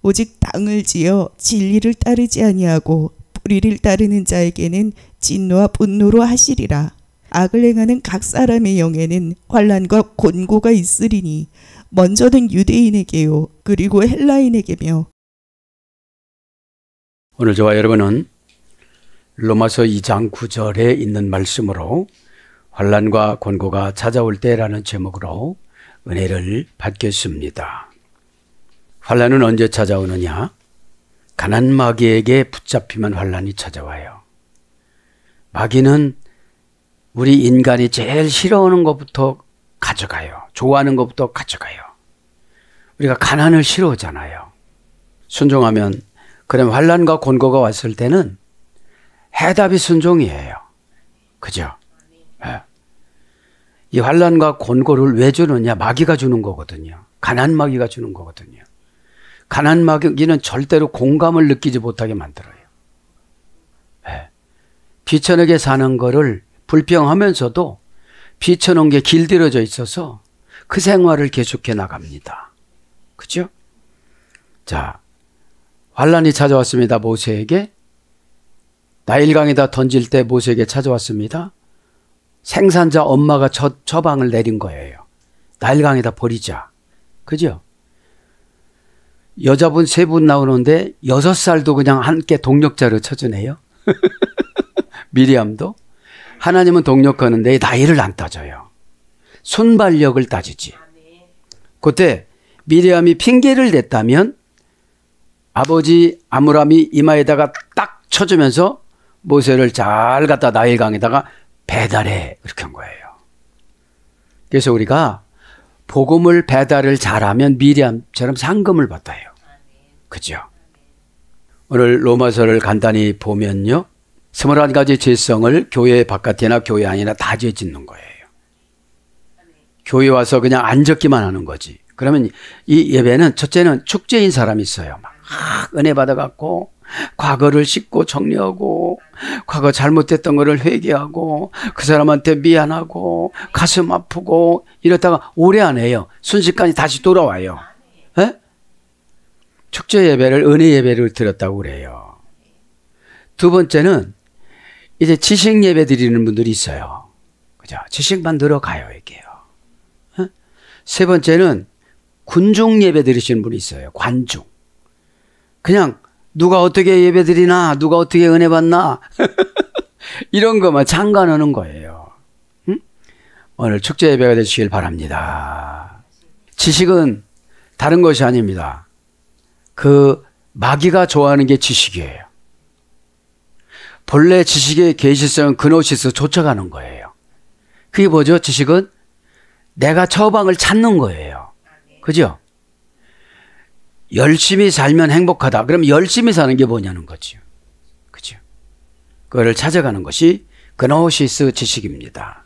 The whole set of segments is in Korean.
오직 땅을 지어 진리를 따르지 아니하고 불의를 따르는 자에게는 진노와 분노로 하시리라. 악을 행하는 각 사람의 영에는 환난과 곤고가 있으리니 먼저는 유대인에게요 그리고 헬라인에게며. 오늘 저와 여러분은 로마서 2장 9절에 있는 말씀으로 환난과 곤고가 찾아올 때라는 제목으로 은혜를 받겠습니다. 환난은 언제 찾아오느냐? 가난 마귀에게 붙잡히면 환난이 찾아와요. 마귀는 우리 인간이 제일 싫어하는 것부터 가져가요. 좋아하는 것부터 가져가요. 우리가 가난을 싫어하잖아요. 순종하면, 그럼 환난과 곤고가 왔을 때는 해답이 순종이에요. 그죠? 네. 이 환난과 곤고를 왜 주느냐? 마귀가 주는 거거든요. 가난 마귀가 주는 거거든요. 가난 마귀는 절대로 공감을 느끼지 못하게 만들어요. 네. 비천하게 사는 거를 불평하면서도 비천한 게 길들여져 있어서 그 생활을 계속해 나갑니다. 그죠? 자, 환난이 찾아왔습니다. 모세에게. 나일강에다 던질 때 모세에게 찾아왔습니다. 생산자 엄마가 처방을 내린 거예요. 나일강에다 버리자. 그죠? 여자분 3분 나오는데 6살도 그냥 함께 동력자로 쳐주네요. 미리암도. 하나님은 동력하는데 나이를 안 따져요. 순발력을 따지지. 그때 미리암이 핑계를 댔다면 아버지 아므람이 이마에다가 딱 쳐주면서 모세를 잘 갖다 나일강에다가 배달해, 이렇게 한 거예요. 그래서 우리가 복음을 배달을 잘하면 미리암처럼 상금을 받아요. 그죠? 오늘 로마서를 간단히 보면요, 21가지 죄성을 교회 바깥이나 교회 안이나 다 죄 짓는 거예요. 교회 와서 그냥 안 적기만 하는 거지. 그러면 이 예배는, 첫째는 축제인 사람이 있어요. 막 은혜 받아갖고 과거를 씻고 정리하고 과거 잘못됐던 거를 회개하고 그 사람한테 미안하고 가슴 아프고 이러다가 오래 안 해요. 순식간에 다시 돌아와요. 에? 축제 예배를 은혜 예배를 드렸다고 그래요. 두 번째는 이제 지식 예배 드리는 분들이 있어요. 그죠? 지식만 늘어가요, 이게요. 에? 세 번째는 군중 예배 드리시는 분이 있어요. 관중. 그냥 누가 어떻게 예배 드리나, 누가 어떻게 은혜 받나 이런 것만 참관하는 거예요. 응? 오늘 축제 예배가 되시길 바랍니다. 지식은 다른 것이 아닙니다. 그 마귀가 좋아하는 게 지식이에요. 본래 지식의 계시성은 그노시스 쫓아가는 거예요. 그게 뭐죠? 지식은 내가 처방을 찾는 거예요. 그죠? 열심히 살면 행복하다. 그럼 열심히 사는 게 뭐냐는 거죠. 그죠? 그거를 찾아가는 것이 그노시스 지식입니다.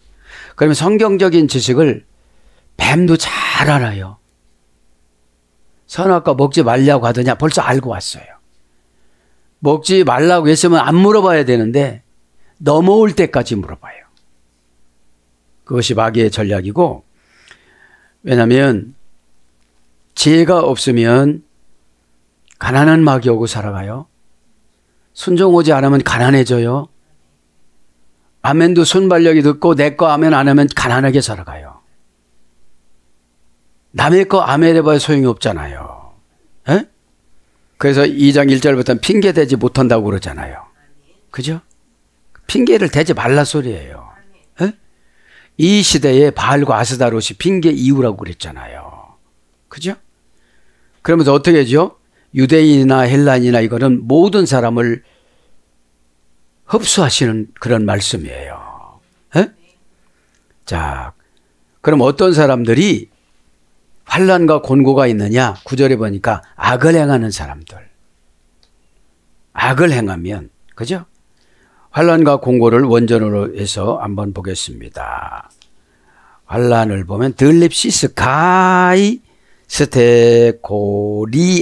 그러면 성경적인 지식을 뱀도 잘 알아요. 선악과 먹지 말라고 하더냐 벌써 알고 왔어요. 먹지 말라고 했으면 안 물어봐야 되는데 넘어올 때까지 물어봐요. 그것이 마귀의 전략이고, 왜냐하면 지혜가 없으면 가난한 마귀 오고 살아가요. 순종 오지 않으면 가난해져요. 아멘도 순발력이 듣고 내 거 아멘 안 하면 가난하게 살아가요. 남의 거 아멘 해봐야 소용이 없잖아요. 에? 그래서 2장 1절부터는 핑계 대지 못한다고 그러잖아요. 그죠? 핑계를 대지 말라 소리예요. 에? 이 시대에 바알과 아스다롯이 핑계 이유라고 그랬잖아요. 그죠? 그러면서 어떻게 하죠? 유대인이나 헬라인이나 이거는 모든 사람을 흡수하시는 그런 말씀이에요. 에? 자, 그럼 어떤 사람들이 환난과 곤고가 있느냐? 9절에 보니까 악을 행하는 사람들. 악을 행하면, 그죠? 환난과 곤고를 원전으로 해서 한번 보겠습니다. 환난을 보면 들립시스 가이 스테고리아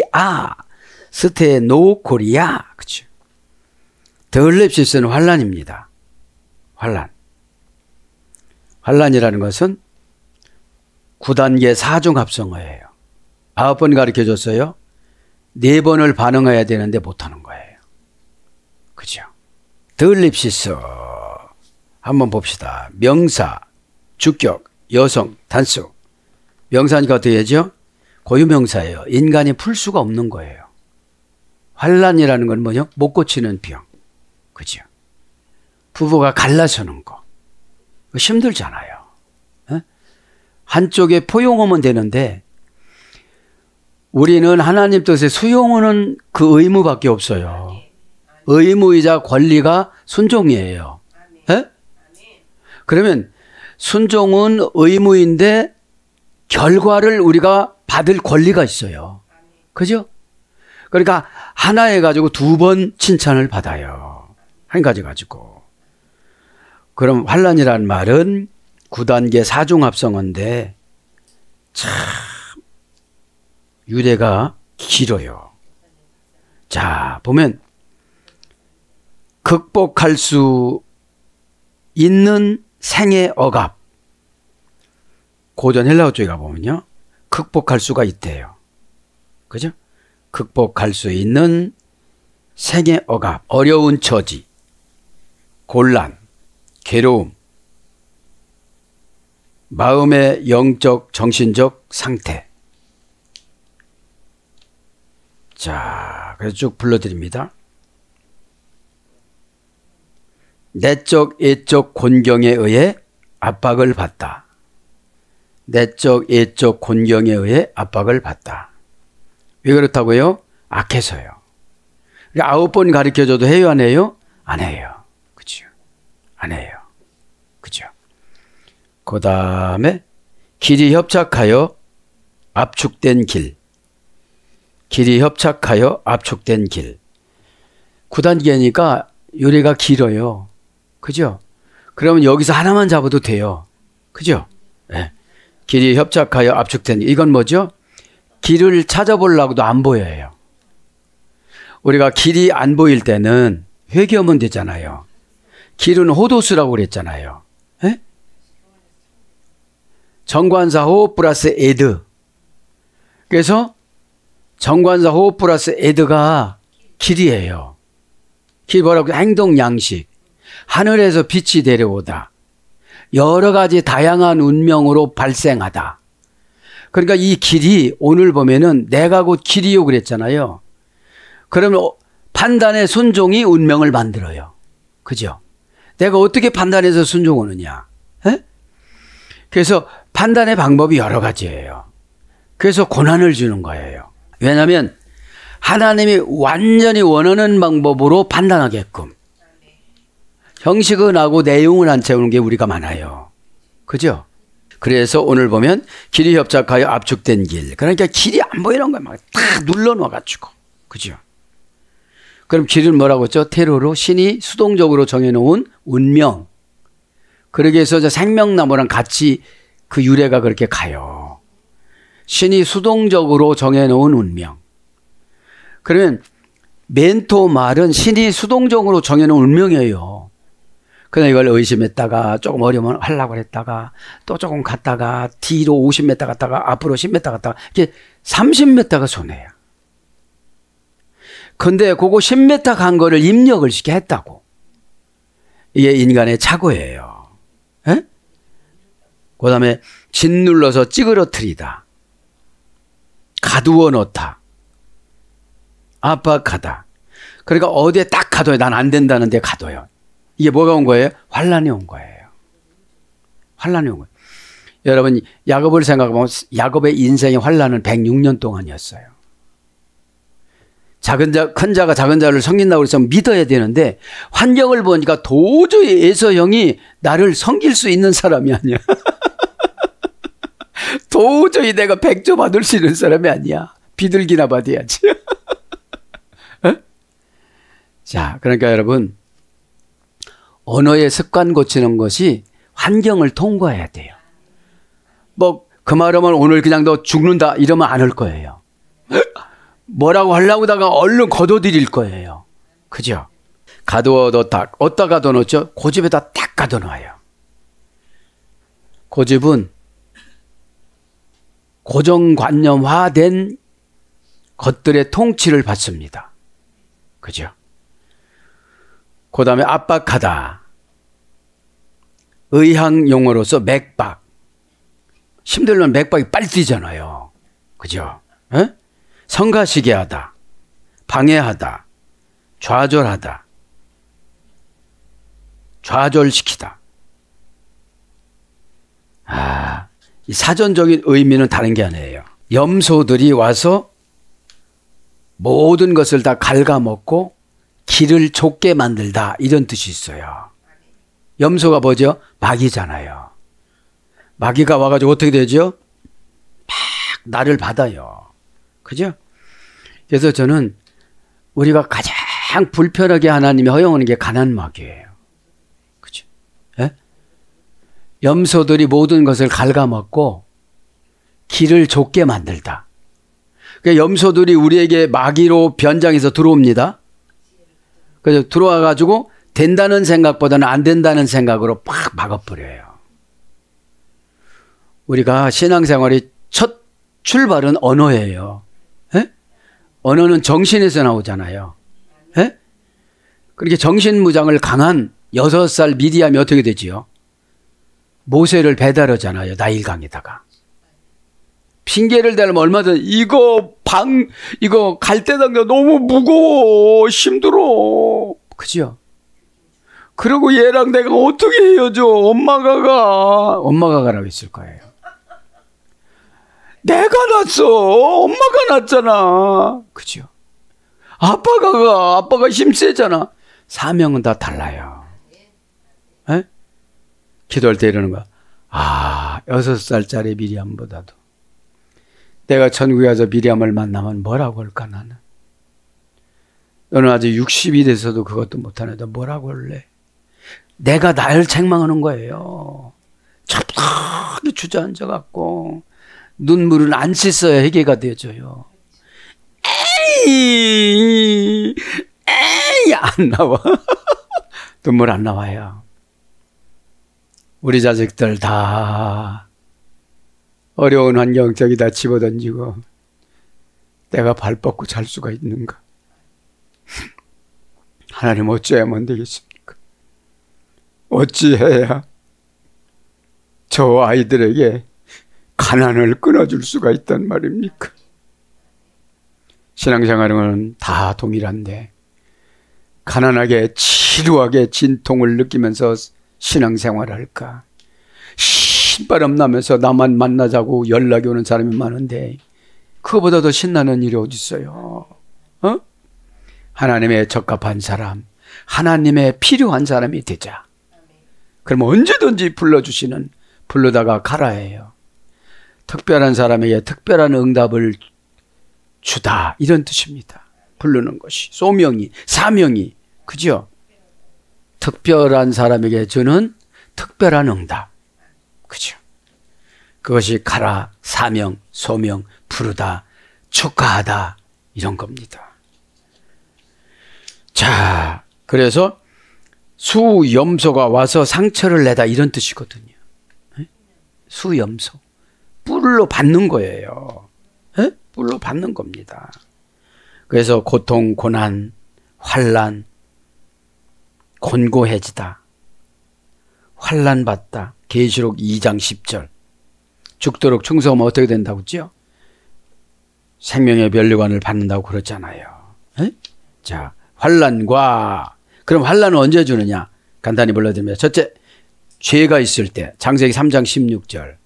스테노코리아. 그죠? 들립시스는 환난입니다. 환난. 환난이라는 것은 9단계 4중 합성어예요. 9번 가르쳐 줬어요. 4번을 반응해야 되는데 못하는 거예요. 그죠? 들립시스. 한번 봅시다. 명사, 주격, 여성, 단수. 명사니까 어떻게 하죠? 고유명사예요. 인간이 풀 수가 없는 거예요. 환란이라는 건 뭐냐? 못 고치는 병. 그죠? 부부가 갈라서는 거. 힘들잖아요. 에? 한쪽에 포용하면 되는데 우리는 하나님 뜻에 수용하는 그 의무밖에 없어요. 의무이자 권리가 순종이에요. 에? 그러면 순종은 의무인데 결과를 우리가 받을 권리가 있어요. 그죠? 그러니까 하나 해가지고 2번 칭찬을 받아요. 한 가지 가지고. 그럼 환란이라는 말은 9단계 사중합성어인데 참 유래가 길어요. 자, 보면 극복할 수 있는 생의 억압. 고전 헬라어 쪽에 가보면요. 극복할 수가 있대요. 그죠? 극복할 수 있는 생의 억압, 어려운 처지, 곤란, 괴로움, 마음의 영적, 정신적 상태. 자, 그래서 쭉 불러드립니다. 내적, 예적 곤경에 의해 압박을 받다. 내적, 예적 곤경에 의해 압박을 받다. 왜 그렇다고요? 악해서요. 9번 가르쳐줘도 해요, 안 해요? 안 해요. 그죠? 안 해요. 그죠? 그 다음에 길이 협착하여 압축된 길. 길이 협착하여 압축된 길. 9단계니까 요리가 길어요. 그죠? 그러면 여기서 하나만 잡아도 돼요. 그죠? 네. 길이 협착하여 압축된 길. 이건 뭐죠? 길을 찾아보려고도 안 보여요. 우리가 길이 안 보일 때는 회개하면 되잖아요. 길은 호도수라고 그랬잖아요. 네? 정관사호 플러스 에드. 그래서 정관사호 플러스 에드가 길이에요. 길 뭐라고? 행동 양식. 하늘에서 빛이 내려오다. 여러 가지 다양한 운명으로 발생하다. 그러니까 이 길이 오늘 보면은 내가 곧 길이요 그랬잖아요. 그러면 판단의 순종이 운명을 만들어요. 그죠? 내가 어떻게 판단해서 순종하느냐. 에? 그래서 판단의 방법이 여러 가지예요. 그래서 고난을 주는 거예요. 왜냐하면 하나님이 완전히 원하는 방법으로 판단하게끔. 형식은 하고 내용을 안 채우는 게 우리가 많아요. 그죠? 그래서 오늘 보면 길이 협착하여 압축된 길. 그러니까 길이 안 보이는 거야. 막 다 눌러놔가지고. 그죠? 그럼 길은 뭐라고 했죠? 테러로 신이 수동적으로 정해놓은 운명. 그러기 위해서 생명나무랑 같이 그 유래가 그렇게 가요. 신이 수동적으로 정해놓은 운명. 그러면 멘토 말은 신이 수동적으로 정해놓은 운명이에요. 그냥 이걸 의심했다가 조금 어려우면 하려고 했다가 또 조금 갔다가 뒤로 50m 갔다가 앞으로 10m 갔다가 이게 30m가 손해야. 근데 그거 10m 간 거를 입력을 시켜 했다고. 이게 인간의 착오예요. 에? 그 다음에 짓눌러서 찌그러뜨리다. 가두어 놓다. 압박하다. 그러니까 어디에 딱 가둬요. 난 안 된다는 데 가둬요. 이게 뭐가 온 거예요? 환란이 온 거예요. 환란이 온 거예요. 여러분 야곱을 생각하면 야곱의 인생의 환란은 106년 동안이었어요. 큰 자가 작은 자를 섬긴다고 해서 믿어야 되는데 환경을 보니까 도저히 에서 형이 나를 섬길 수 있는 사람이 아니야. 도저히 내가 백조 받을 수 있는 사람이 아니야. 비둘기나 받아야지. 자, 그러니까 여러분 언어의 습관 고치는 것이 환경을 통과해야 돼요. 뭐 그 말하면 오늘 그냥 너 죽는다 이러면 안 할 거예요. 뭐라고 하려고 하다가 얼른 걷어들일 거예요. 그죠? 가둬뒀다. 어디다 가둬놓죠? 고집에다 딱 가둬놔요. 고집은 고정관념화된 것들의 통치를 받습니다. 그죠? 그 다음에 압박하다. 의학 용어로서 맥박. 힘들면 맥박이 빨리 뛰잖아요. 그죠? 에? 성가시게 하다. 방해하다. 좌절하다. 좌절시키다. 이 사전적인 의미는 다른 게 아니에요. 염소들이 와서 모든 것을 다 갉아먹고 길을 좁게 만들다, 이런 뜻이 있어요. 염소가 뭐죠? 마귀잖아요. 마귀가 와가지고 어떻게 되죠? 막 나를 받아요. 그죠? 그래서 저는 우리가 가장 불편하게 하나님이 허용하는 게 가난마귀예요. 그죠? 예? 염소들이 모든 것을 갉아먹고 길을 좁게 만들다. 그러니까 염소들이 우리에게 마귀로 변장해서 들어옵니다. 그래서 들어와가지고 된다는 생각보다는 안 된다는 생각으로 팍 막아버려요. 우리가 신앙생활의 첫 출발은 언어예요. 에? 언어는 정신에서 나오잖아요. 에? 그렇게 정신무장을 강한 6살 미디암이 어떻게 되지요? 모세를 배달하잖아요. 나일강에다가. 핑계를 대려면 얼마든 이거 갈대당겨 너무 무거워, 힘들어. 그죠? 그리고 얘랑 내가 어떻게 헤어져? 엄마가 가라고 했을 거예요. 내가 낳았어. 엄마가 낳았잖아. 그죠? 아빠가 힘세잖아. 사명은 다 달라요. 에? 기도할 때 이러는 거야. 6살짜리 미리암보다도 내가 천국에 가서 미리암을 만나면 뭐라고 할까 나는. 너는 아직 60이 돼서도 그것도 못하는데 뭐라고 할래? 내가 나를 책망하는 거예요. 찹찹하게 주저앉아갖고 눈물은 안 씻어야 해결가 되어져요. 에이 안 나와. 눈물 안 나와요. 우리 자식들 다 어려운 환경 저기다 집어던지고 내가 발 뻗고 잘 수가 있는가? 하나님 어찌하면 되겠습니까? 어찌해야 저 아이들에게 가난을 끊어줄 수가 있단 말입니까? 신앙생활은 다 동일한데 가난하게 지루하게 진통을 느끼면서 신앙생활을 할까? 신바람 나면서 나만 만나자고 연락이 오는 사람이 많은데 그거보다 더 신나는 일이 어디 있어요? 어? 하나님의 적합한 사람, 하나님의 필요한 사람이 되자. 그러면 언제든지 불러주시는, 불러다가 가라예요. 특별한 사람에게 특별한 응답을 주다, 이런 뜻입니다. 부르는 것이 소명이, 사명이, 그죠? 특별한 사람에게 주는 특별한 응답, 그죠? 그것이 가라, 사명, 소명, 부르다, 축하하다, 이런 겁니다. 자, 그래서 수염소가 와서 상처를 내다, 이런 뜻이거든요. 수염소, 뿔로 받는 거예요. 뿔로 받는 겁니다. 그래서 고통, 고난, 환난, 곤고해지다, 환난받다. 계시록 2장 10절. 죽도록 충성하면 어떻게 된다고 했죠? 생명의 면류관을 받는다고 그랬잖아요. 자, 환난과, 그럼 환난은 언제 주느냐? 간단히 불러드리면, 첫째, 죄가 있을 때, 창세기 3장 16절.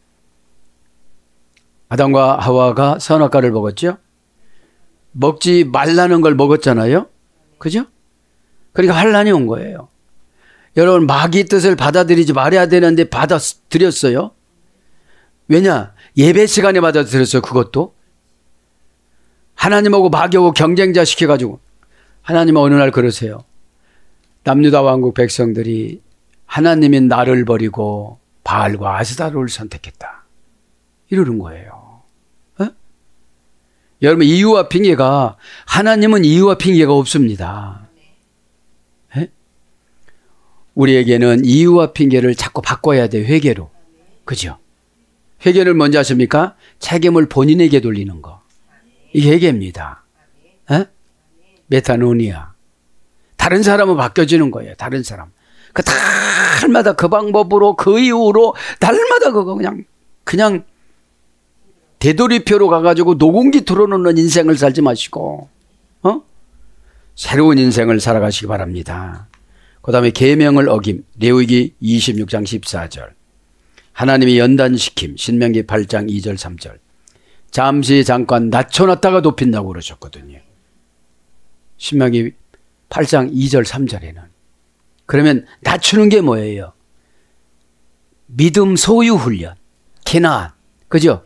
아담과 하와가 선악과를 먹었죠? 먹지 말라는 걸 먹었잖아요? 그죠? 그러니까 환난이 온 거예요. 여러분, 마귀 뜻을 받아들이지 말아야 되는데 받아들였어요. 왜냐? 예배 시간에 받아들였어요. 그것도. 하나님하고 마귀하고 경쟁자 시켜가지고. 하나님은 어느 날 그러세요. 남유다 왕국 백성들이 하나님인 나를 버리고 바알과 아스타로를 선택했다, 이러는 거예요. 여러분, 이유와 핑계가, 하나님은 이유와 핑계가 없습니다. 우리에게는 이유와 핑계를 자꾸 바꿔야 돼요. 회개로. 그죠? 회개를 먼저 하십니까? 책임을 본인에게 돌리는 거. 이게 회개입니다. 메타노니아. 다른 사람은 바뀌어지는 거예요. 다른 사람. 그 달마다 그 방법으로 그 이후로 달마다 그거 그냥 되돌이표로 가가지고 노공기 틀어놓는 인생을 살지 마시고 새로운 인생을 살아가시기 바랍니다. 그 다음에 계명을 어김. 레위기 26장 14절. 하나님이 연단시킴. 신명기 8장 2절 3절. 잠시 잠깐 낮춰놨다가 높인다고 그러셨거든요. 신명기 8장 2절 3절에는. 그러면 낮추는 게 뭐예요? 믿음 소유 훈련. 케나안. 그죠?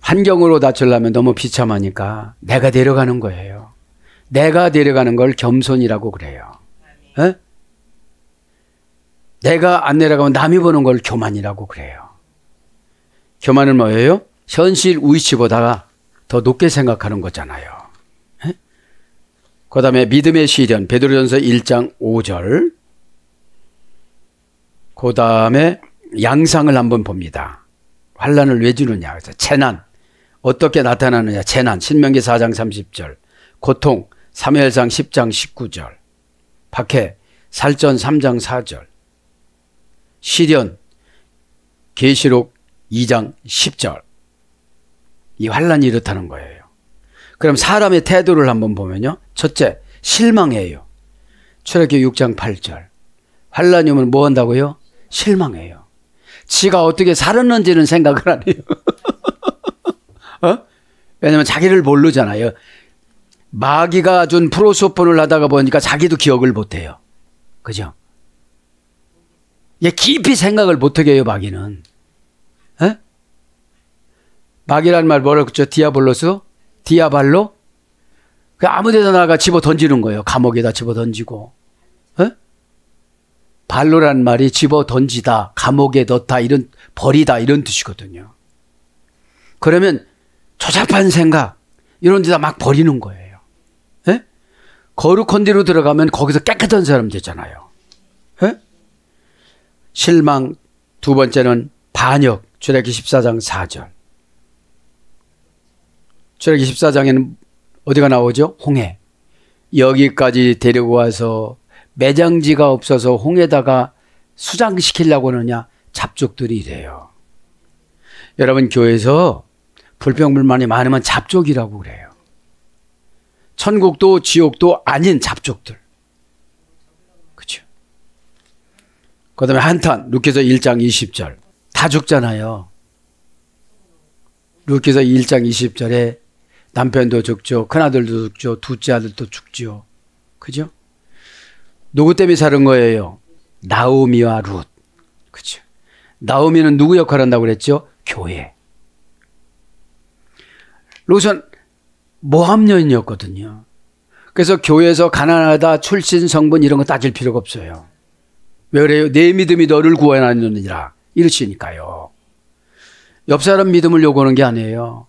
환경으로 낮추려면 너무 비참하니까 내가 데려가는 거예요. 내가 데려가는 걸 겸손이라고 그래요. 에? 내가 안 내려가면 남이 보는 걸 교만이라고 그래요. 교만은 뭐예요? 현실 위치보다 더 높게 생각하는 거잖아요. 그 다음에 믿음의 시련, 베드로전서 1장 5절. 그 다음에 양상을 한번 봅니다. 환난을 왜 주느냐. 그래서 재난. 어떻게 나타나느냐. 재난. 신명기 4장 30절. 고통. 사무엘상 10장 19절. 박해. 살전 3장 4절. 시련. 계시록 2장 10절. 이 환난이 이렇다는 거예요. 그럼 사람의 태도를 한번 보면요. 첫째, 실망해요. 출애굽기 6장 8절. 환난이 오면 뭐 한다고요? 실망해요. 지가 어떻게 살았는지는 생각을 안 해요. 왜냐면 자기를 모르잖아요. 마귀가 준 프로소폰을 하다가 보니까 자기도 기억을 못해요. 그죠? 얘 깊이 생각을 못하게 해요, 마귀는. 에? 마귀란 말 뭐라고 그랬죠? 디아볼로스? 디아발로? 아무 데나 나가 집어 던지는 거예요. 감옥에다 집어 던지고. 에? 발로란 말이 집어 던지다, 감옥에 넣다, 이런, 버리다, 이런 뜻이거든요. 그러면 조잡한 생각, 이런 데다 막 버리는 거예요. 에? 거룩한 데로 들어가면 거기서 깨끗한 사람 되잖아요. 에? 실망. 두 번째는 반역. 출애굽기 14장 4절. 출애굽기 14장에는 어디가 나오죠? 홍해. 여기까지 데리고 와서 매장지가 없어서 홍해다가 수장시키려고 하느냐? 잡족들이 이래요. 여러분, 교회에서 불평불만이 많으면 잡족이라고 그래요. 천국도 지옥도 아닌 잡족들. 그렇죠? 그 다음에 한탄. 룻기서 1장 20절. 다 죽잖아요. 룻기서 1장 20절에 남편도 죽죠. 큰아들도 죽죠. 둘째 아들도 죽죠. 그죠? 누구 때문에 사는 거예요? 나오미와 룻. 그죠? 나오미는 누구 역할을 한다고 그랬죠? 교회. 룻은 모함 여인이었거든요. 그래서 교회에서 가난하다, 출신, 성분 이런 거 따질 필요가 없어요. 왜 그래요? 내 믿음이 너를 구원하느니라. 이러시니까요. 옆 사람 믿음을 요구하는 게 아니에요.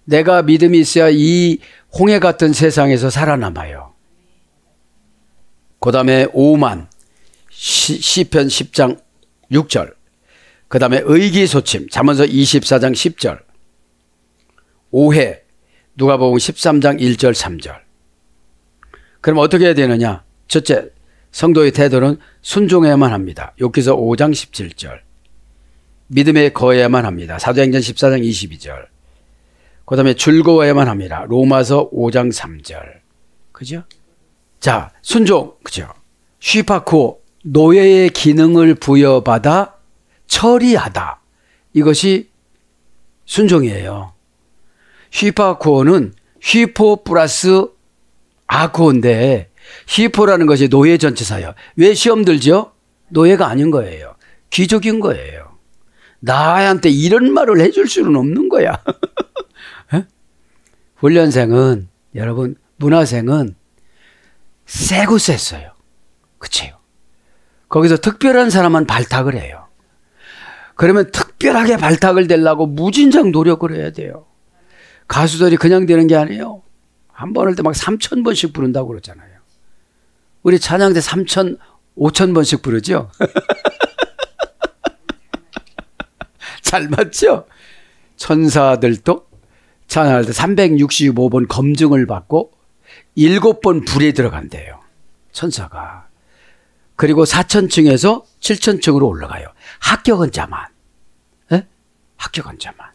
내가 믿음이 있어야 이 홍해 같은 세상에서 살아남아요. 그 다음에 오만. 시편 10장 6절. 그 다음에 의기소침. 잠언서 24장 10절. 오해. 누가복음 13장 1절 3절. 그럼 어떻게 해야 되느냐? 첫째, 성도의 태도는 순종해야만 합니다. 욥기서 5장 17절. 믿음에 거해야만 합니다. 사도행전 14장 22절. 그 다음에 즐거워야만 합니다. 로마서 5장 3절. 그죠? 자, 순종. 그죠? 쉬파쿠. 노예의 기능을 부여받아 처리하다. 이것이 순종이에요. 쉬파쿠어는 쉬포 플러스 아쿠어인데, 쉬포라는 것이 노예 전치사예요. 왜 시험 들죠? 노예가 아닌 거예요. 귀족인 거예요. 나한테 이런 말을 해줄 수는 없는 거야. 훈련생은, 여러분, 문화생은 세고 셌어요. 그치요? 거기서 특별한 사람만 발탁을 해요. 그러면 특별하게 발탁을 되려고 무진장 노력을 해야 돼요. 가수들이 그냥 되는 게 아니에요. 한 번 할 때 막 3,000번씩 부른다고 그러잖아요. 우리 찬양 때 3,000, 5,000번씩 부르죠? 잘 맞죠? 천사들도 찬양할 때 365번 검증을 받고 7번 불에 들어간대요. 천사가. 그리고 4천층에서 7천층으로 올라가요. 합격은 자만. 네? 합격은 자만.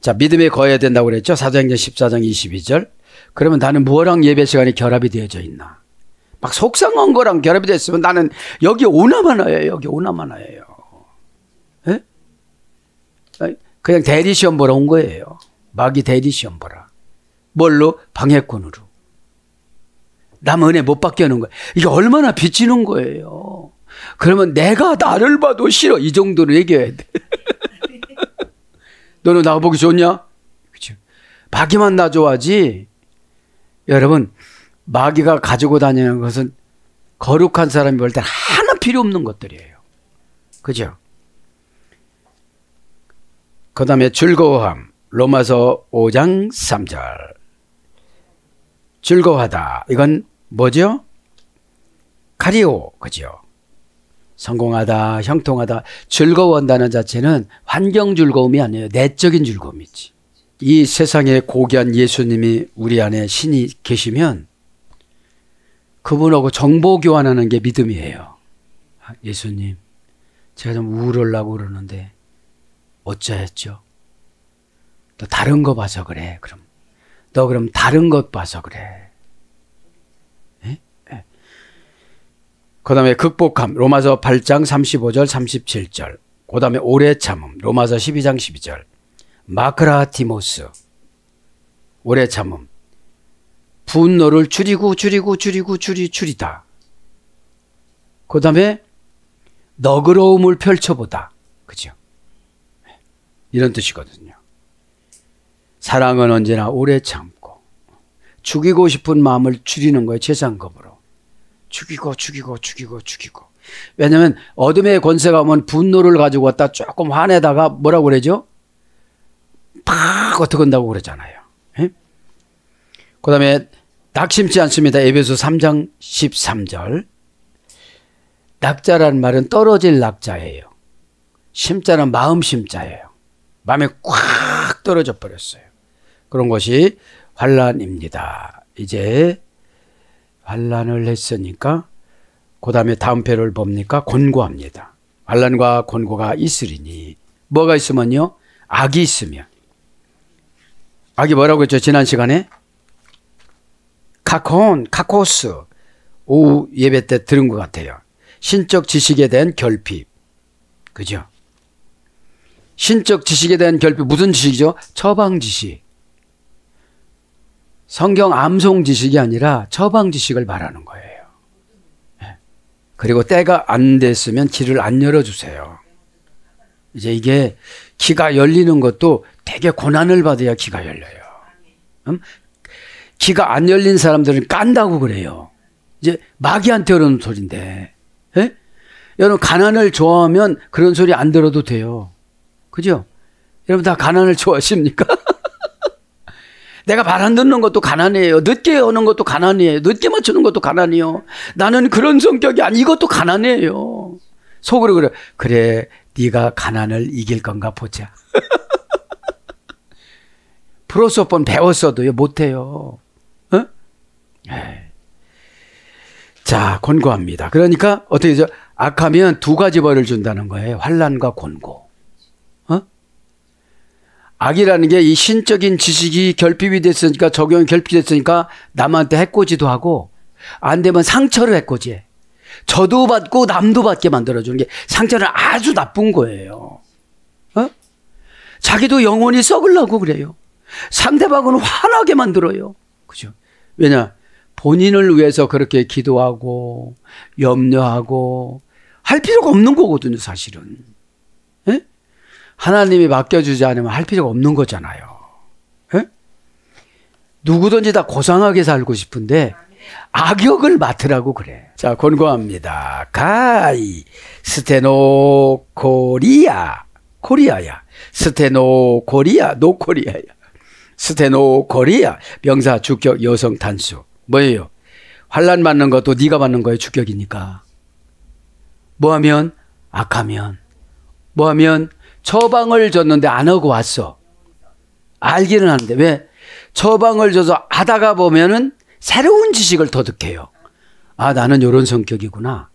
자, 믿음에 거해야 된다고 그랬죠. 사도행전 14장 22절. 그러면 나는 무엇랑 예배 시간이 결합이 되어져 있나? 막 속상한 거랑 결합이 됐으면 나는 여기 오나마나예요. 여기 오나마나예요. 네? 그냥 대리시험 보러 온 거예요. 마귀 대리시험 보라. 뭘로? 방해꾼으로. 남 은혜 못 받게 하는 거예요. 이게 얼마나 빚지는 거예요. 그러면 내가 나를 봐도 싫어. 이 정도로 얘기해야 돼. 너는 나 보기 좋냐? 그렇죠. 마귀만 나 좋아하지. 여러분, 마귀가 가지고 다니는 것은 거룩한 사람이 볼 때 하나 필요 없는 것들이에요. 그죠? 그 다음에 즐거워함. 로마서 5장 3절. 즐거워하다. 이건 뭐죠? 카리오. 그죠? 성공하다, 형통하다. 즐거워한다는 자체는 환경 즐거움이 아니에요. 내적인 즐거움이지. 이 세상에 고귀한 예수님이 우리 안에 신이 계시면 그분하고 정보 교환하는 게 믿음이에요. 예수님, 제가 좀 우울하려고 그러는데 어쩌했죠? 너 다른 거 봐서 그래. 너 그럼 다른 것 봐서 그래. 그 다음에 극복함. 로마서 8장 35절 37절. 그 다음에 오래 참음. 로마서 12장 12절. 마크라티모스. 오래 참음. 분노를 줄이다. 그 다음에 너그러움을 펼쳐보다. 그죠? 이런 뜻이거든요. 사랑은 언제나 오래 참고 죽이고 싶은 마음을 줄이는 거예요. 재상급으로. 죽이고. 왜냐하면 어둠의 권세가 오면 분노를 가지고 왔다 조금 화내다가 뭐라고 그러죠? 팍 어떻게 한다고 그러잖아요. 그 다음에 낙심치 않습니다. 에베소 3장 13절. 낙자라는 말은 떨어질 낙자예요. 심자는 마음 심자예요. 마음에 꽉 떨어져 버렸어요. 그런 것이 환난입니다. 이제 환난을 했으니까 그 다음에 다음 표를 봅니까? 곤고합니다. 환난과 곤고가 있으리니 뭐가 있으면요? 악이 있으면. 악이 뭐라고 했죠? 지난 시간에? 카코스. 오후 예배 때 들은 것 같아요. 신적 지식에 대한 결핍. 그죠? 신적 지식에 대한 결핍. 무슨 지식이죠? 처방 지식. 성경 암송 지식이 아니라 처방 지식을 말하는 거예요. 그리고 때가 안 됐으면 길을 안 열어주세요. 이제 이게 기가 열리는 것도 되게 고난을 받아야 기가 열려요. 기가 안 열린 사람들은 깐다고 그래요. 이제 마귀한테 그러는 소리인데. 여러분 가난을 좋아하면 그런 소리 안 들어도 돼요. 그죠? 여러분 다 가난을 좋아하십니까? 내가 말 안 듣는 것도 가난이에요. 늦게 오는 것도 가난이에요. 늦게 맞추는 것도 가난이에요. 나는 그런 성격이 아니 이것도 가난이에요. 속으로 그래 네가 가난을 이길 건가 보자. 프로소폰 배웠어도 못해요. 자, 곤고합니다. 그러니까 어떻게 되죠? 악하면 두 가지 벌을 준다는 거예요. 환난과 곤고. 악이라는 게 이 신적인 지식이 결핍이 됐으니까 적용이 결핍이 됐으니까 남한테 해코지도 하고 안 되면 상처를 해코지해. 저도 받고 남도 받게 만들어주는 게 상처는 아주 나쁜 거예요. 자기도 영혼이 썩으려고 그래요. 상대방은 화나게 만들어요. 그죠? 왜냐? 본인을 위해서 그렇게 기도하고 염려하고 할 필요가 없는 거거든요, 사실은. 하나님이 맡겨주지 않으면 할 필요가 없는 거잖아요. 누구든지 다 고상하게 살고 싶은데 악역을 맡으라고 그래. 자, 권고합니다. 가이 스테노코리아. 코리아야. 스테노코리아. 노코리아야. 스테노코리아. 명사 주격 여성 단수. 뭐예요? 환난 받는 것도 네가 받는 거예요. 주격이니까. 뭐하면? 악하면. 뭐하면? 처방을 줬는데 안 하고 왔어. 알기는 하는데 왜? 처방을 줘서 하다가 보면은 새로운 지식을 터득해요. 아, 나는 요런 성격이구나.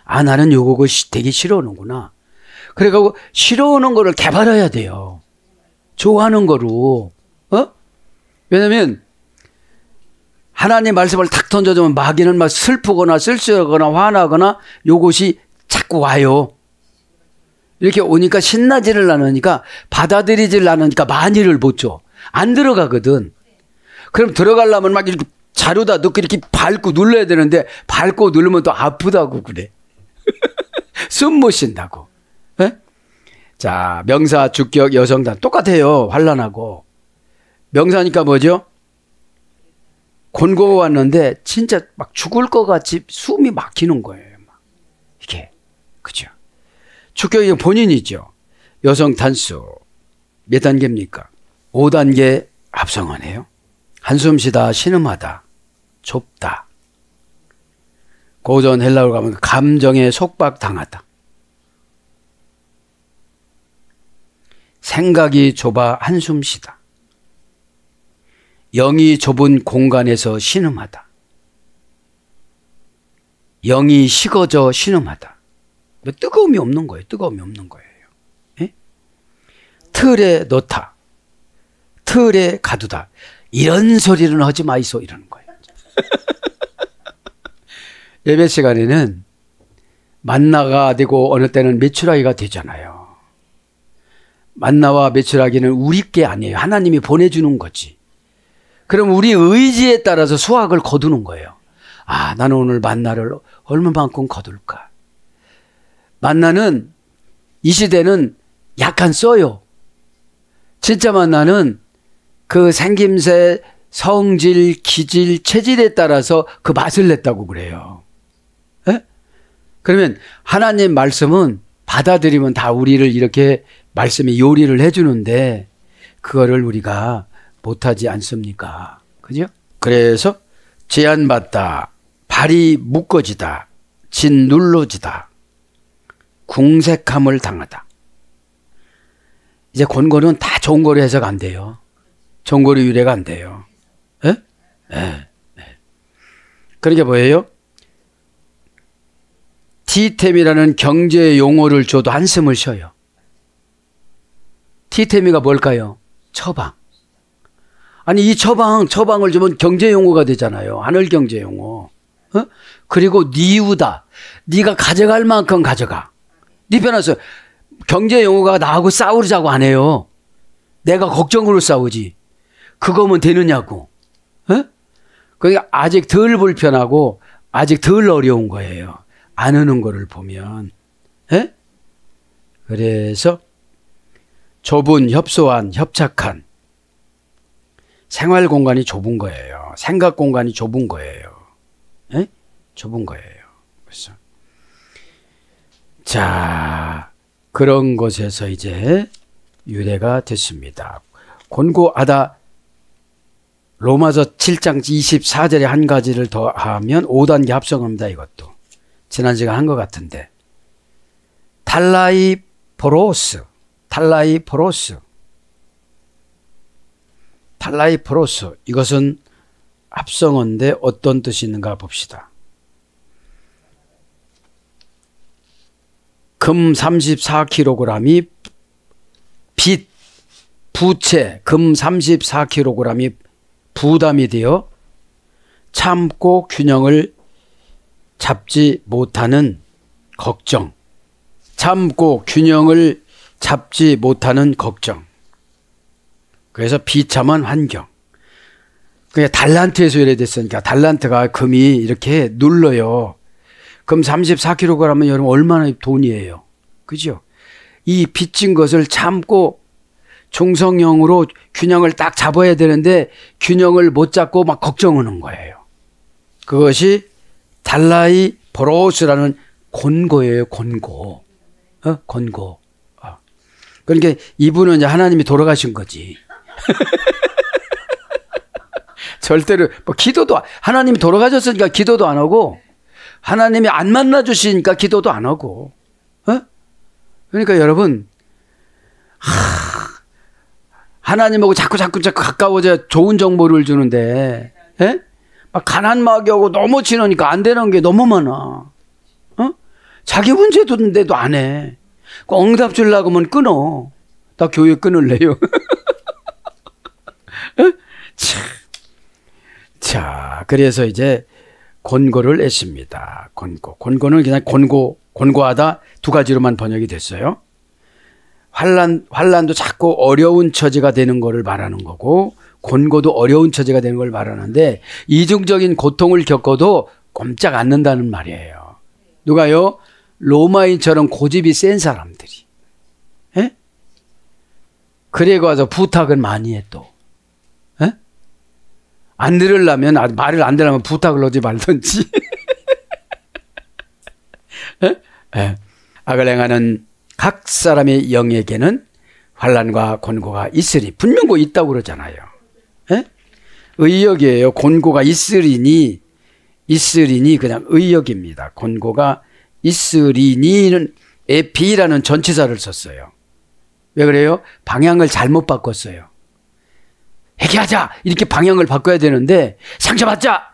아, 나는 요거 되게 싫어하는구나. 그래가지고 싫어하는 거를 개발해야 돼요. 좋아하는 거로. 왜냐면 하나님 말씀을 탁 던져주면 마귀는 막 슬프거나 쓸쓸하거나 화나거나 요것이 자꾸 와요. 이렇게 오니까 신나지를 않으니까 받아들이지를 않으니까 많이를 못 줘. 안 들어가거든. 그럼 들어가려면 막 이렇게 자루다 넣고 이렇게 밟고 눌러야 되는데 밟고 누르면 또 아프다고 그래. 숨 못 쉰다고. 네? 자, 명사, 주격, 여성단 똑같아요. 환란하고. 명사니까 뭐죠? 곤고가 왔는데 진짜 막 죽을 것 같이 숨이 막히는 거예요. 막. 이게. 그죠? 주격이 본인이죠. 여성 단수. 몇 단계입니까? 5단계 합성어네요. 한숨 쉬다, 신음하다, 좁다. 고전 헬라어로 가면 감정에 속박당하다. 생각이 좁아 한숨 쉬다. 영이 좁은 공간에서 신음하다. 영이 식어져 신음하다. 뜨거움이 없는 거예요. 뜨거움이 없는 거예요. 예? 틀에 넣다. 틀에 가두다. 이런 소리는 하지 마이소 이러는 거예요. 예배 시간에는 만나가 되고 어느 때는 메추라기가 되잖아요. 만나와 메추라기는 우리 게 아니에요. 하나님이 보내주는 거지. 그럼 우리 의지에 따라서 수확을 거두는 거예요. 아, 나는 오늘 만나를 얼마만큼 거둘까? 만나는 이 시대는 약간 써요. 진짜 만나는 그 생김새, 성질, 기질, 체질에 따라서 그 맛을 냈다고 그래요. 에? 그러면 하나님 말씀은 받아들이면 다 우리를 이렇게 말씀이 요리를 해주는데 그거를 우리가 못하지 않습니까? 그죠? 그래서 제한받다, 발이 묶어지다, 짓눌러지다, 궁색함을 당하다. 이제 곤고는 다 좋은 거로 해석 안 돼요. 좋은 거로 유래가 안 돼요. 예? 예. 그러니까 뭐예요? 티템이라는 경제 용어를 줘도 한숨을 쉬어요. 티템이가 뭘까요? 처방. 아니 이 처방을 주면 경제 용어가 되잖아요. 하늘 경제 용어. 그리고 니우다. 네가 가져갈 만큼 가져가. 네 편에서 경제 용어가 나하고 싸우자고 안 해요. 내가 걱정으로 싸우지. 그거면 되느냐고. 그러니까 아직 덜 불편하고 아직 덜 어려운 거예요. 안 하는 거를 보면. 에? 그래서 좁은, 협소한, 협착한 생활 공간이 좁은 거예요. 생각 공간이 좁은 거예요. 에? 좁은 거예요. 그래서 자, 그런 것에서 이제 유래가 됐습니다. 곤고하다. 로마서 7장 24절에 한 가지를 더 하면 5단계 합성합니다. 이것도. 지난 시간 한 것 같은데. 탈라이포로스. 이것은 합성어인데 어떤 뜻이 있는가 봅시다. 금 34kg이 빚, 부채, 금 34kg이 부담이 되어 참고 균형을 잡지 못하는 걱정. 참고 균형을 잡지 못하는 걱정. 그래서 비참한 환경. 그게 달란트에서 유래됐으니까 달란트가 금이 이렇게 눌러요. 금 34kg이면 여러분 얼마나 돈이에요. 그죠? 이 빚진 것을 참고 중성형으로 균형을 딱 잡아야 되는데 균형을 못 잡고 막 걱정하는 거예요. 그것이 탈라이포로스라는 곤고예요. 곤고. 곤고. 그러니까 이분은 이제 하나님이 돌아가신 거지. 절대로 뭐 기도도 하나님이 돌아가셨으니까 기도도 안 하고 하나님이 안 만나 주시니까 기도도 안 하고. 그러니까 여러분 하나님하고 자꾸 가까워져 좋은 정보를 주는데, 예? 막 가난마귀하고 너무 친하니까 안 되는 게 너무 많아. 어? 자기 문제도인데도 안 해. 그 응답 주려고 하면 끊어. 나 교회 끊을래요. 자, 그래서 이제 권고를 했습니다. 권고는 그냥 권고하다 두 가지로만 번역이 됐어요. 환란도 자꾸 어려운 처지가 되는 거를 말하는 거고, 권고도 어려운 처지가 되는 걸 말하는데, 이중적인 고통을 겪어도 꼼짝 않는다는 말이에요. 누가요? 로마인처럼 고집이 센 사람들이. 에? 그래 가서 부탁을 많이 해 또. 에? 안 들으려면, 말을 안 들으면 부탁을 하지 말든지. 에? 에. 악을 행하는 각 사람의 영에게는 환난과 권고가 있으리. 분명 있다고 그러잖아요. 에? 의역이에요. 권고가 있으리니 그냥 의역입니다. 권고가 있으리니는 에피라는 전치사를 썼어요. 왜 그래요? 방향을 잘못 바꿨어요. 회개하자 이렇게 방향을 바꿔야 되는데 상처받자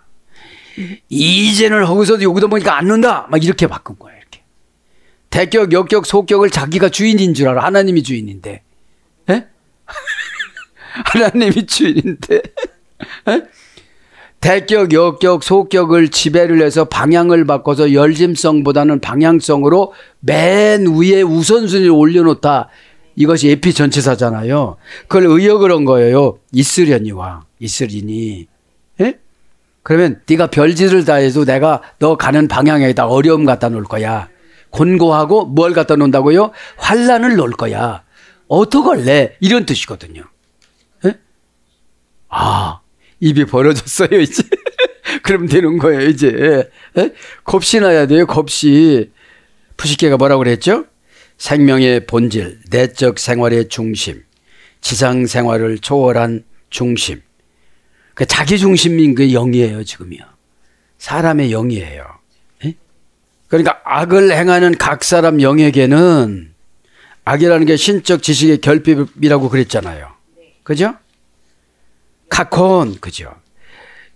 이제는 거기서도 여기도 보니까 않는다 막 이렇게 바꾼 거예요. 이렇게 대격, 역격, 소격을 자기가 주인인 줄 알아. 하나님이 주인인데. 에? 하나님이 주인인데. 에? 대격, 역격, 소격을 지배를 해서 방향을 바꿔서 열짐성보다는 방향성으로 맨 위에 우선순위를 올려놓다. 이것이 에피 전치사잖아요. 그걸 의역을 한 거예요. 있으려니와 있으리니. 에? 그러면 네가 별짓을 다 해도 내가 너 가는 방향에다 어려움 갖다 놓을 거야. 권고하고 뭘 갖다 놓는다고요? 환란을 놓을 거야. 어떡할래? 이런 뜻이거든요. 에? 아, 입이 벌어졌어요 이제. 그럼 되는 거예요 이제. 에? 겁시 나야 돼요. 겁시. 푸시케가 뭐라고 그랬죠? 생명의 본질, 내적 생활의 중심, 지상 생활을 초월한 중심. 그 자기 중심인 그 영이에요 지금이요. 사람의 영이에요. 에? 그러니까 악을 행하는 각 사람 영에게는 악이라는 게 신적 지식의 결핍이라고 그랬잖아요. 그죠? 카콘, 그죠?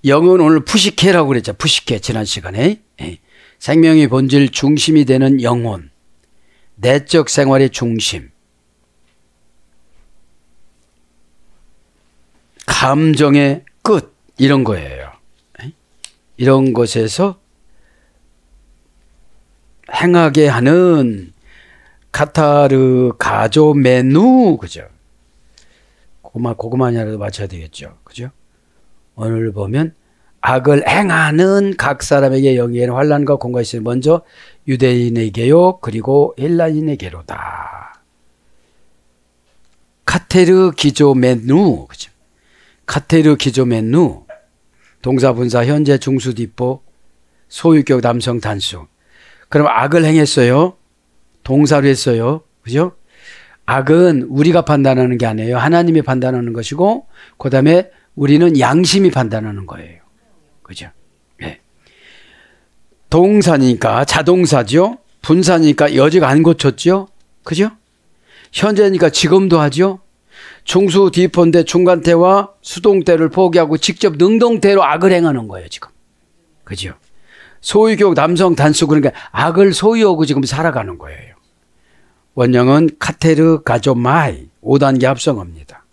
영은 오늘 푸시케라고 그랬죠. 푸시케, 지난 시간에. 예. 생명의 본질 중심이 되는 영혼. 내적 생활의 중심. 감정의 끝. 이런 거예요. 예? 이런 것에서 행하게 하는 카타르 가조메누, 그죠? 고구마냐라도 맞춰야 되겠죠. 그죠? 오늘 보면 악을 행하는 각 사람에게 영에는 환난과 공고가 있으니 먼저 유대인에게요 그리고 헬라인에게로다. 카테르 기조메누, 그죠? 카테르 기조메누. 동사 분사 현재 중수 뒷보 소유격 남성 단수. 그럼 악을 행했어요. 동사로 했어요. 그죠? 악은 우리가 판단하는 게 아니에요. 하나님이 판단하는 것이고, 그 다음에 우리는 양심이 판단하는 거예요. 그죠? 네. 동사니까 자동사죠. 분사니까 여직 안 고쳤죠. 그죠? 현재니까 지금도 하죠. 중수 뒤폰대 중간태와 수동태를 포기하고 직접 능동태로 악을 행하는 거예요, 지금. 그죠? 소유격 남성 단수, 그러니까 악을 소유하고 지금 살아가는 거예요. 원형은 카테르 가조마이 5단계 합성어입니다.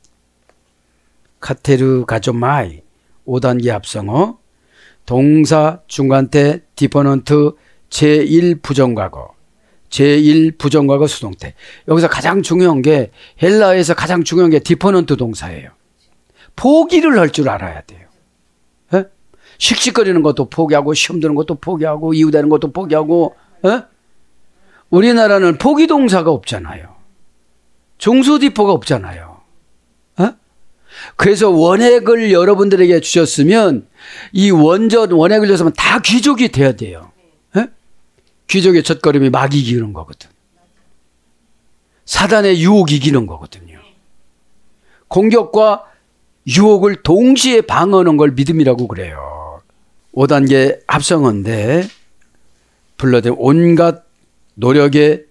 카테르 가조마이 5단계 합성어. 동사 중간태 디퍼넌트 제1 부정과거. 제1 부정과거 수동태. 여기서 가장 중요한 게 헬라어에서 가장 중요한 게 디퍼넌트 동사예요. 포기를 할 줄 알아야 돼요. 에? 씩씩거리는 것도 포기하고 시험 드는 것도 포기하고 이유되는 것도 포기하고. 에? 우리나라는 포기 동사가 없잖아요. 중수디포가 없잖아요. 에? 그래서 원액을 여러분들에게 주셨으면 이 원액을 줬으면 다 귀족이 돼야 돼요. 에? 귀족의 첫걸음이 막 이기는 거거든. 사단의 유혹이 이기는 거거든요. 공격과 유혹을 동시에 방어하는 걸 믿음이라고 그래요. 5단계 합성어인데 불러대 온갖 노력의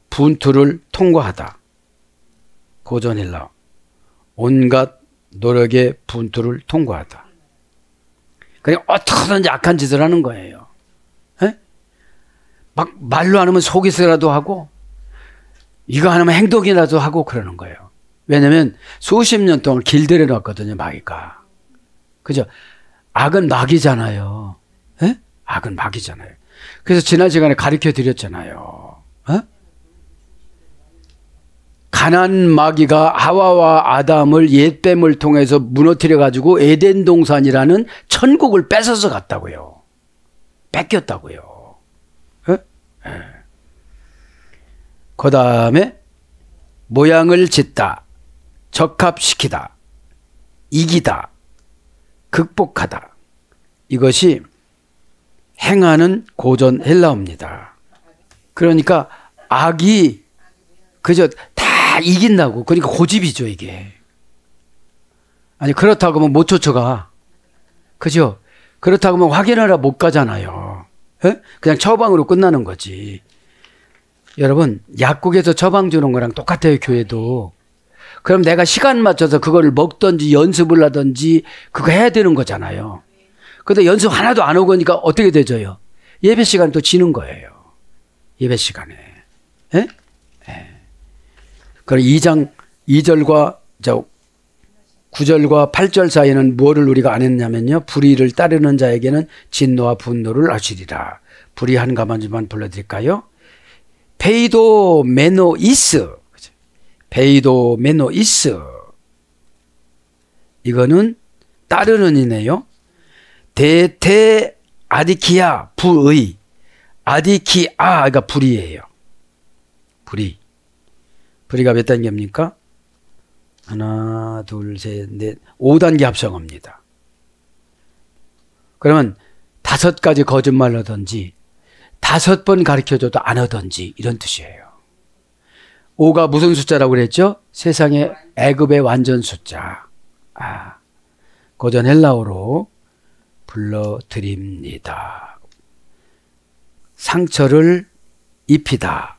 분투를 통과하다. 고전 헬라. 온갖 노력의 분투를 통과하다. 그냥 어떻게든지 악한 짓을 하는 거예요. 에? 막 말로 안 하면 속이서라도 하고 이거 안 하면 행동이라도 하고 그러는 거예요. 왜냐하면 수십 년 동안 길들여 놨거든요. 마귀가. 그죠? 악은 마귀잖아요. 에? 악은 마귀잖아요. 그래서 지난 시간에 가르쳐 드렸잖아요. 에? 가난 마귀가 하와와 아담을 옛뱀을 통해서 무너뜨려 가지고 에덴 동산이라는 천국을 뺏어서 갔다고요. 뺏겼다고요. 그 다음에 모양을 짓다, 적합시키다, 이기다, 극복하다. 이것이 행하는 고전 헬라어입니다. 그러니까 악이 그저 다 이긴다고. 그러니까 고집이죠, 이게. 아니, 그렇다고 하면 못 쫓아가. 그죠? 그렇다고 하면 확인하러 못 가잖아요. 에? 그냥 처방으로 끝나는 거지. 여러분, 약국에서 처방 주는 거랑 똑같아요, 교회도. 그럼 내가 시간 맞춰서 그거를 먹든지 연습을 하든지 그거 해야 되는 거잖아요. 근데 연습 하나도 안 오고 니까 어떻게 되죠요? 예배 시간에 또 지는 거예요. 예배 시간에. 에? 그럼 2장 2절과 9절과 8절 사이에는 뭐를 우리가 안 했냐면요. 불의를 따르는 자에게는 진노와 분노를 하시리라. 불의 한 가만만 불러드릴까요? 페이도 메노이스. 페이도 메노이스. 이거는 따르는 이네요. 데테 아디키아 불의. 아디키아가 불의예요. 불의. 불의가 몇 단계입니까? 하나, 둘, 셋, 넷, 5단계 합성어입니다. 그러면 5가지 거짓말 하든지 5번 가르쳐줘도 안 하든지 이런 뜻이에요. 5가 무슨 숫자라고 그랬죠? 세상의 애굽의 완전 숫자. 고전 헬라어로 불러드립니다. 상처를 입히다,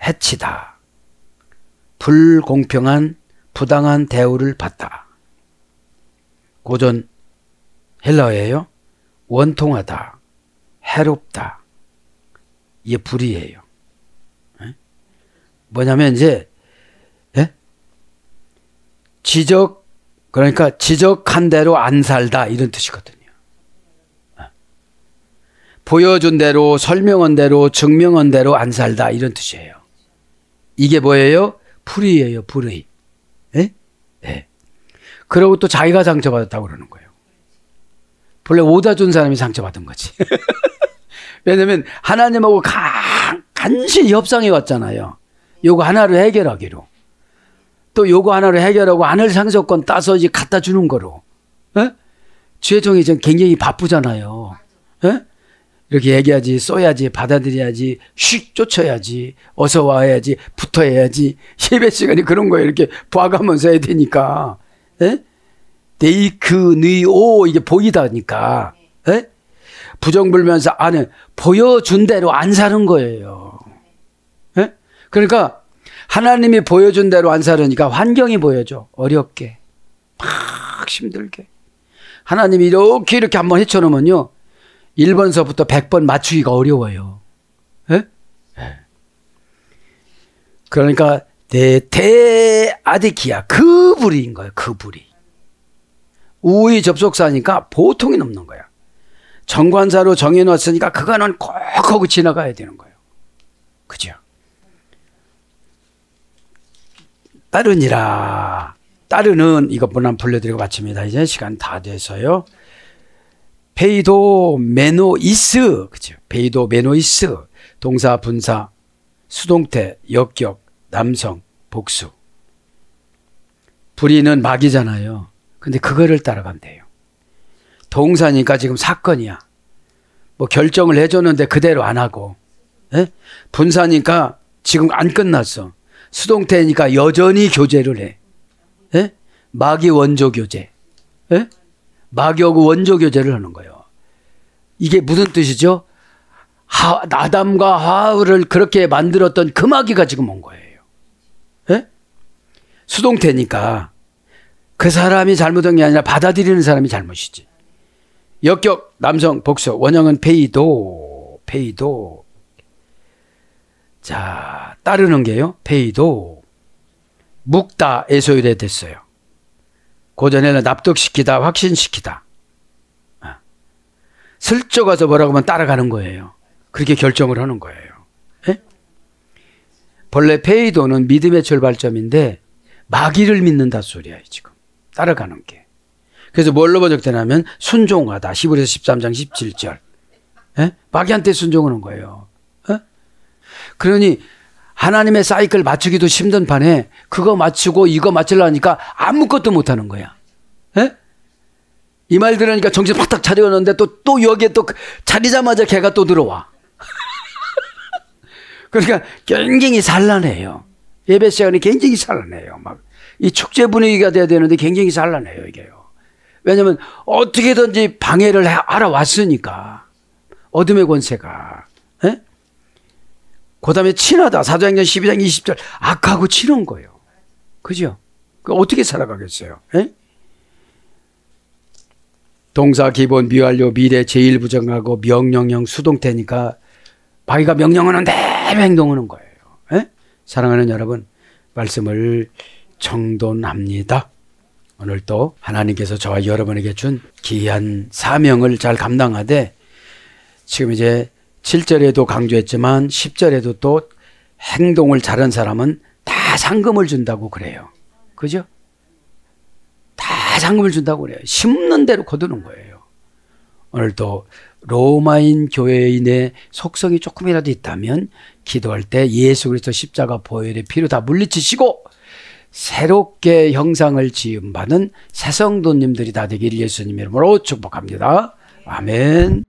해치다, 불공평한 부당한 대우를 받다. 고전 헬라어예요. 원통하다, 해롭다. 이게 불의예요. 뭐냐면 이제 지적, 그러니까 지적한 대로 안 살다 이런 뜻이거든요. 보여준 대로, 설명한 대로, 증명한 대로 안 살다 이런 뜻이에요. 이게 뭐예요? 불의예요. 불의. 그러고 또 자기가 상처받았다고 그러는 거예요. 본래 오다 준 사람이 상처받은 거지. 왜냐면 하나님하고 간신히 협상해 왔잖아요. 요거 하나를 해결하기로. 또 요거 하나를 해결하고 하늘 상속권 따서 이제 갖다 주는 거로. 주혜종이 지금 굉장히 바쁘잖아요. 이렇게 얘기하지, 써야지, 받아들여야지, 휙 쫓아야지, 어서 와야지, 붙어야지. 예배 시간이 그런 거예요. 이렇게 봐가면서 해야 되니까. 네이크, 니오 이게 보이다니까. 부정불면서 안에 보여준 대로 안 사는 거예요. 그러니까 하나님이 보여준 대로 안 살으니까 환경이 보여줘. 어렵게. 막 힘들게. 하나님이 이렇게 한번 헤쳐놓으면요. 1번서부터 100번 맞추기가 어려워요. 그러니까 대아디키야. 그 불의인 거예요. 그 불의. 우의 접속사니까 보통이 넘는 거야. 정관사로 정해놨으니까 그거는 꼭 하고 지나가야 되는 거예요. 그죠? 따르니라. 따르는 이것뿐 안 불러드리고 마칩니다. 이제 시간 다 돼서요. 페이도 메노이스. 그죠? 페이도 메노이스. 동사, 분사, 수동태, 역격, 남성, 복수. 불의는 마귀잖아요. 근데 그거를 따라가면 돼요. 동사니까 지금 사건이야. 뭐 결정을 해줬는데 그대로 안 하고. 분사니까 지금 안 끝났어. 수동태니까 여전히 교제를 해. 마귀 원조 교제. 마귀하고 원조 교제를 하는 거예요. 이게 무슨 뜻이죠? 아담과 하와를 그렇게 만들었던 그 마귀가 지금 온 거예요. 수동태니까 그 사람이 잘못한 게 아니라 받아들이는 사람이 잘못이지. 역격 남성 복수 원형은 페이도. 자, 따르는 게요. 페이도. 묵다 에소일에 됐어요. 고전에는 납득시키다, 확신시키다. 슬쩍 와서 뭐라고 하면 따라가는 거예요. 그렇게 결정을 하는 거예요. 예? 본래 페이도는 믿음의 출발점인데 마귀를 믿는다 소리야 지금. 따라가는 게. 그래서 뭘로 번역되냐면 순종하다. 히브리서 13장 17절. 예? 마귀한테 순종하는 거예요. 예? 그러니 하나님의 사이클 맞추기도 힘든 판에 그거 맞추고 이거 맞추려니까 아무것도 못하는 거야. 예? 이 말 들으니까 정신 팍팍 차려오는데 또 여기에 또 차리자마자 걔가 또 들어와. 그러니까 굉장히 산란해요. 예배 시간이 굉장히 산란해요. 막 이 축제 분위기가 돼야 되는데 굉장히 산란해요, 이게요. 왜냐면 어떻게든지 방해를 알아왔으니까. 어둠의 권세가. 예? 그 다음에 친하다. 사도행전 12장 20절. 악하고 친한 거예요. 그죠? 어떻게 살아가겠어요? 예? 동사 기본 미완료 미래 제일 부정하고 명령형 수동태니까 마귀가 명령하는 대로 행동하는 거예요. 예? 사랑하는 여러분, 말씀을 정돈합니다. 오늘 또 하나님께서 저와 여러분에게 준 귀한 사명을 잘 감당하되 지금 이제 7절에도 강조했지만 10절에도 또 행동을 잘한 사람은 다 상금을 준다고 그래요. 그죠? 다 상금을 준다고 그래요. 심는 대로 거두는 거예요. 오늘도 로마인 교회인의 속성이 조금이라도 있다면 기도할 때 예수 그리스도 십자가 보혈의 피로 다 물리치시고 새롭게 형상을 지음받은 새 성도님들이 다 되기를 예수님 이름으로 축복합니다. 아멘.